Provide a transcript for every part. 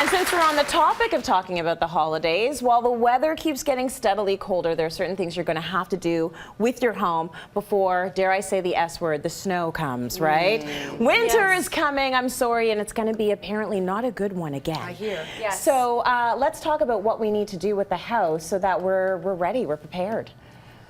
And since we're on the topic of talking about the holidays, while the weather keeps getting steadily colder, there are certain things you're going to have to do with your home before, dare I say the S word, the snow comes, right? Winter is coming, I'm sorry, and it's going to be apparently not a good one again. I hear. Yes. So let's talk about what we need to do with the house so that we're ready, we're prepared.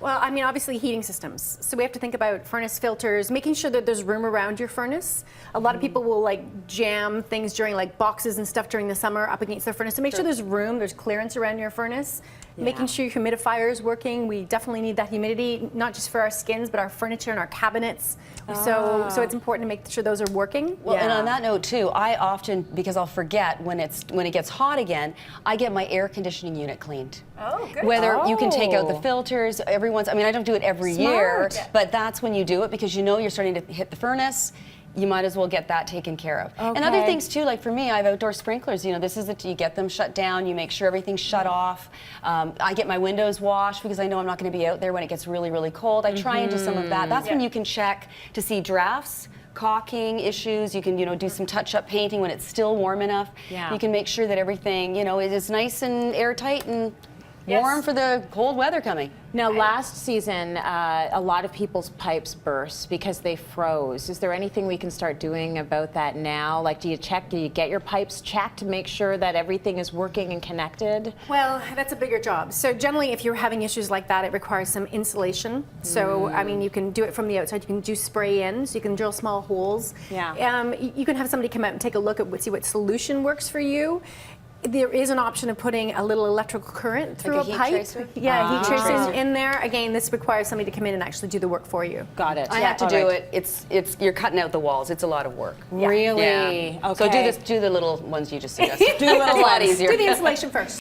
Well, I mean, obviously heating systems. So we have to think about furnace filters, making sure that there's room around your furnace. A lot of people will like jam things during like boxes and stuff during the summer up against their furnace. So make sure there's room, there's clearance around your furnace. Making sure your humidifier is working. We definitely need that humidity, not just for our skins, but our furniture and our cabinets. So it's important to make sure those are working. Well, and on that note too, I often, because I'll forget when it gets hot again, I get my air conditioning unit cleaned. Oh, good. Whether you can take out the filters, I mean, I don't do it every year, but that's when you do it because you know you're starting to hit the furnace. You might as well get that taken care of. Okay. And other things too, like for me, I have outdoor sprinklers. You know, this is you get them shut down, you make sure everything's shut off. I get my windows washed because I know I'm not going to be out there when it gets really, really cold. I try and do some of that. That's when you can check to see drafts, caulking issues. You can, do some touch-up painting when it's still warm enough. Yeah. You can make sure that everything, is nice and airtight and warm for the cold weather coming. Now, last season, a lot of people's pipes burst because they froze. Is there anything we can start doing about that now? Like, do you get your pipes checked to make sure that everything is working and connected? Well, that's a bigger job. So generally, if you're having issues like that, it requires some insulation. So, I mean, you can do it from the outside. You can do spray-ins. You can drill small holes. Yeah. You can have somebody come out and take a look at see what solution works for you. There is an option of putting a little electrical current through Like a a heat pipe. tracer? Yeah, heat tracer in there. Again, this requires somebody to come in and actually do the work for you. Got it. I have to do it. It's you're cutting out the walls. It's a lot of work. Really? Yeah. Okay. So do the little ones you just suggested. Do the little It's a lot ones. easier. Do the insulation first.